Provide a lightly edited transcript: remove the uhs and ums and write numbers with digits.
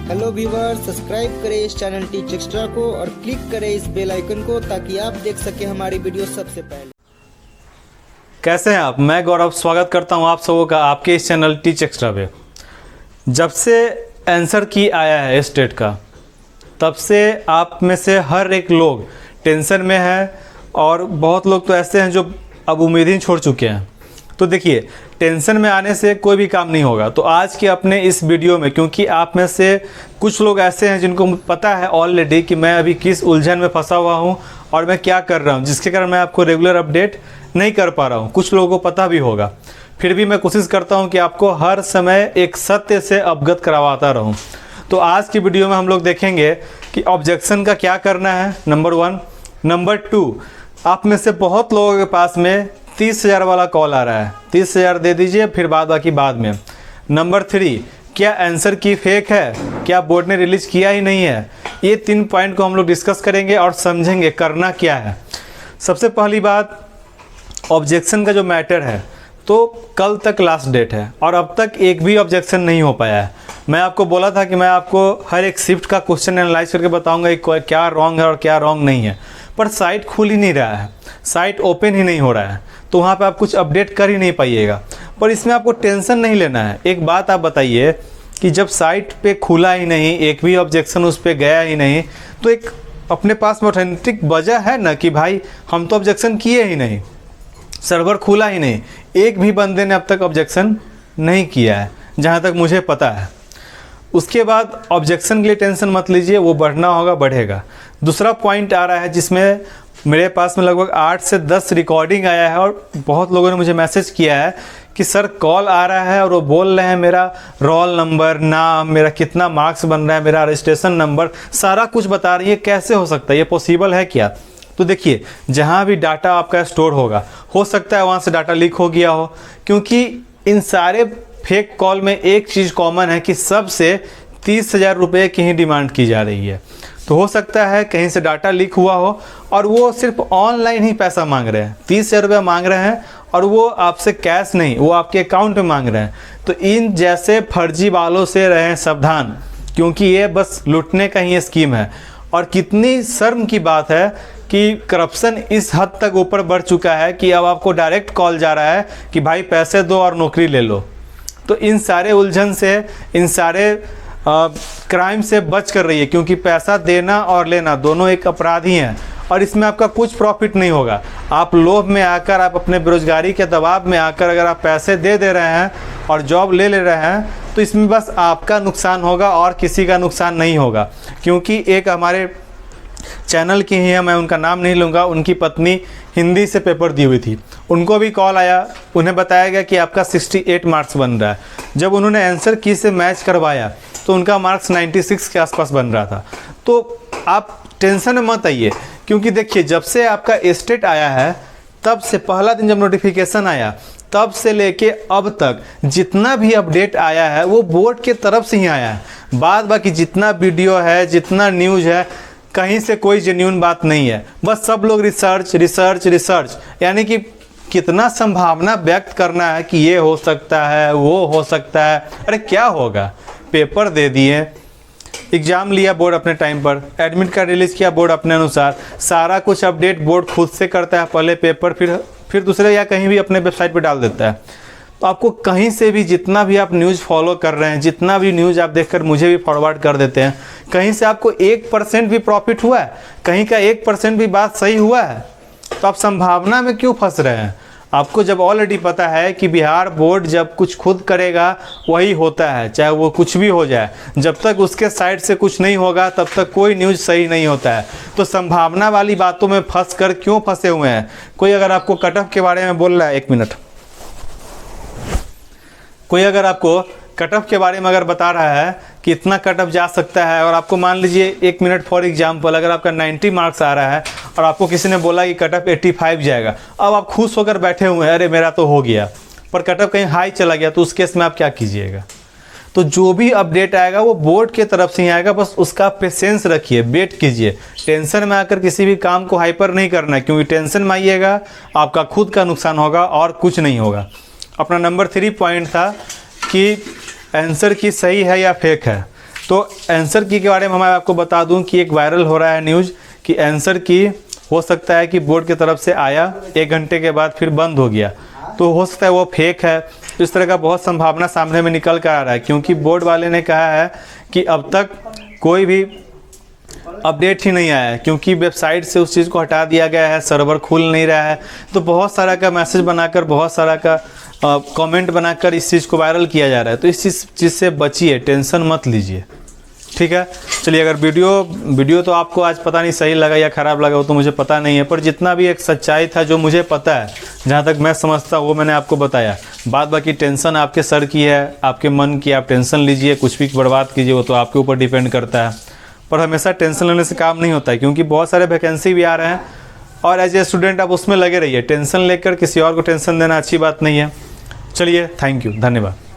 Hello viewer, subscribe करें इस channel teach extra को और क्लिक करें इस बेल आइकन को ताकि आप देख सकें हमारी वीडियो सबसे पहले। कैसे हैं आप? मैं गौरव स्वागत करता हूं आप सबों का आपके इस चैनल टीच एक्स्ट्रा पे। जब से आंसर की आया है स्टेट का, तब से आप में से हर एक लोग टेंशन में है और बहुत लोग तो ऐसे हैं जो अब उम्मीद ही छोड़ चुके हैं। तो देखिए, टेंशन में आने से कोई भी काम नहीं होगा। तो आज के अपने इस वीडियो में, क्योंकि आप में से कुछ लोग ऐसे हैं जिनको पता है ऑलरेडी कि मैं अभी किस उलझन में फंसा हुआ हूं और मैं क्या कर रहा हूं, जिसके कारण मैं आपको रेगुलर अपडेट नहीं कर पा रहा हूं। कुछ लोगों को पता भी होगा, फिर भी मैं कोशिश करता हूं कि आपको हर समय एक सत्य से अवगत करवाता रहूं। तो आज की वीडियो में हम लोग देखेंगे कि ऑब्जेक्शन का क्या करना है, नंबर 1। नंबर 2, आप में से बहुत लोगों के पास में 30,000 वाला कॉल आ रहा है, 30,000 दे दीजिए, फिर बाकी बाद में। नंबर 3, क्या आंसर की फेक है, क्या बोर्ड ने रिलीज किया ही नहीं है। ये 3 पॉइंट को हम लोग डिस्कस करेंगे और समझेंगे करना क्या है। सबसे पहली बात, ऑब्जेक्शन का जो मैटर है, तो कल तक लास्ट डेट है और अब तक एक भी ऑब्जेक्शन नहीं हो पाया है। मैं आपको बोला था कि मैं आपको हर एक शिफ्ट का क्वेश्चन एनालाइज करके बताऊंगा कि क्या रॉन्ग है और क्या रॉन्ग नहीं है, पर साइट खुल ही नहीं रहा है, साइट ओपन ही नहीं हो रहा है, तो वहाँ पे आप कुछ अपडेट कर ही नहीं पाइएगा। पर इसमें आपको टेंशन नहीं लेना है। एक बात आप बताइए कि जब साइट पे खुला ही नहीं, एक भी ऑब्जेक्शन उस पर गया ही नहीं, तो एक अपने पास में ऑथेंटिक वजह है ना कि भाई हम तो ऑब्जेक्शन किए ही नहीं, सर्वर खुला ही नहीं, एक भी बंदे ने अब तक ऑब्जेक्शन नहीं किया है जहाँ तक मुझे पता है। उसके बाद ऑब्जेक्शन के लिए टेंशन मत लीजिए, वो बढ़ना होगा, बढ़ेगा। दूसरा पॉइंट आ रहा है जिसमें मेरे पास में लगभग 8 से 10 रिकॉर्डिंग आया है और बहुत लोगों ने मुझे मैसेज किया है कि सर कॉल आ रहा है और वो बोल रहे हैं मेरा रोल नंबर, नाम, मेरा कितना मार्क्स बन रहा है, मेरा रजिस्ट्रेशन नंबर, सारा कुछ बता रही है। कैसे हो सकता है, ये पॉसिबल है क्या? तो देखिए, जहाँ भी डाटा आपका स्टोर होगा, हो सकता है वहाँ से डाटा लीक हो गया हो, क्योंकि इन सारे फेक कॉल में एक चीज़ कॉमन है कि सबसे 30,000 रुपये की ही डिमांड की जा रही है। तो हो सकता है कहीं से डाटा लीक हुआ हो और वो सिर्फ ऑनलाइन ही पैसा मांग रहे हैं, 30,000 रुपये मांग रहे हैं और वो आपसे कैश नहीं, वो आपके अकाउंट में मांग रहे हैं। तो इन जैसे फर्जी वालों से रहें सावधान, क्योंकि ये बस लूटने का ही स्कीम है। और कितनी शर्म की बात है कि करप्शन इस हद तक ऊपर बढ़ चुका है कि अब आपको डायरेक्ट कॉल जा रहा है कि भाई पैसे दो और नौकरी ले लो। तो इन सारे उलझन से, इन सारे क्राइम से बच कर रही है, क्योंकि पैसा देना और लेना दोनों एक अपराध ही हैं और इसमें आपका कुछ प्रॉफिट नहीं होगा। आप लोभ में आकर, आप अपने बेरोजगारी के दबाव में आकर अगर आप पैसे दे रहे हैं और जॉब ले रहे हैं, तो इसमें बस आपका नुकसान होगा और किसी का नुकसान नहीं होगा। क्योंकि एक हमारे चैनल की ही है, मैं उनका नाम नहीं लूँगा, उनकी पत्नी हिंदी से पेपर दी हुई थी, उनको भी कॉल आया, उन्हें बताया गया कि आपका 68 मार्क्स बन रहा है। जब उन्होंने आंसर की से मैच करवाया तो उनका मार्क्स 96 के आसपास बन रहा था। तो आप टेंशन में मत आइए, क्योंकि देखिए, जब से आपका स्टेट आया है, तब से पहला दिन जब नोटिफिकेशन आया, तब से लेके अब तक जितना भी अपडेट आया है वो बोर्ड के तरफ से ही आया है। बाकी जितना वीडियो है, जितना न्यूज़ है, कहीं से कोई जेन्युइन बात नहीं है। बस सब लोग रिसर्च रिसर्च रिसर्च, यानी कि कितना संभावना व्यक्त करना है कि ये हो सकता है, वो हो सकता है। अरे क्या होगा, पेपर दे दिए, एग्ज़ाम लिया बोर्ड अपने टाइम पर, एडमिट कार्ड रिलीज़ किया बोर्ड अपने अनुसार, सारा कुछ अपडेट बोर्ड खुद से करता है, पहले पेपर फिर दूसरे या कहीं भी अपने वेबसाइट पर डाल देता है। तो आपको कहीं से भी, जितना भी आप न्यूज़ फॉलो कर रहे हैं, जितना भी न्यूज़ आप देखकर मुझे भी फॉरवर्ड कर देते हैं, कहीं से आपको 1% भी प्रॉफिट हुआ है, कहीं का 1% भी बात सही हुआ है, तो आप संभावना में क्यों फंस रहे हैं? आपको जब ऑलरेडी पता है कि बिहार बोर्ड जब कुछ खुद करेगा वही होता है, चाहे वो कुछ भी हो जाए, जब तक उसके साइड से कुछ नहीं होगा तब तक कोई न्यूज़ सही नहीं होता है। तो संभावना वाली बातों में फंस कर क्यों फंसे हुए हैं? कोई अगर आपको कट ऑफ के बारे में बोल रहा है, 1 मिनट, कोई अगर आपको कट ऑफ के बारे में अगर बता रहा है कि इतना कट ऑफ जा सकता है, और आपको मान लीजिए 1 मिनट फॉर एग्जांपल अगर आपका 90 मार्क्स आ रहा है और आपको किसी ने बोला कि कट ऑफ 85 जाएगा, अब आप खुश होकर बैठे हुए हैं, अरे मेरा तो हो गया, पर कट ऑफ कहीं हाई चला गया, तो उस केस में आप क्या कीजिएगा? तो जो भी अपडेट आएगा वो बोर्ड के तरफ से ही आएगा, बस उसका पेशेंस रखिए, वेट कीजिए। टेंशन में आकर किसी भी काम को हाइपर नहीं करना है, क्योंकि टेंशन में आइएगा आपका खुद का नुकसान होगा और कुछ नहीं होगा। अपना नंबर 3 पॉइंट था कि आंसर की सही है या फेक है। तो आंसर की के बारे में मैं आपको बता दूं कि एक वायरल हो रहा है न्यूज़ कि आंसर की हो सकता है कि बोर्ड की तरफ से आया 1 घंटे के बाद फिर बंद हो गया, तो हो सकता है वो फेक है। इस तरह का बहुत संभावना सामने में निकल कर आ रहा है, क्योंकि बोर्ड वाले ने कहा है कि अब तक कोई भी अपडेट ही नहीं आया है, क्योंकि वेबसाइट से उस चीज़ को हटा दिया गया है, सर्वर खुल नहीं रहा है। तो बहुत सारा का मैसेज बनाकर, बहुत सारा का कमेंट बनाकर इस चीज़ को वायरल किया जा रहा है। तो इस चीज़ से बचिए, टेंशन मत लीजिए, ठीक है। चलिए, अगर वीडियो तो आपको आज पता नहीं सही लगा या ख़राब लगा, वो तो मुझे पता नहीं है, पर जितना भी एक सच्चाई था जो मुझे पता है, जहाँ तक मैं समझता हूँ वो मैंने आपको बताया। बाकी टेंशन आपके सर की है, आपके मन की, आप टेंशन लीजिए, कुछ भी बर्बाद कीजिए, वो तो आपके ऊपर डिपेंड करता है। पर हमेशा टेंशन लेने से काम नहीं होता है, क्योंकि बहुत सारे वैकेंसी भी आ रहे हैं और एज ए स्टूडेंट आप उसमें लगे रहिए। टेंशन लेकर किसी और को टेंशन देना अच्छी बात नहीं है। चलिए, थैंक यू, धन्यवाद।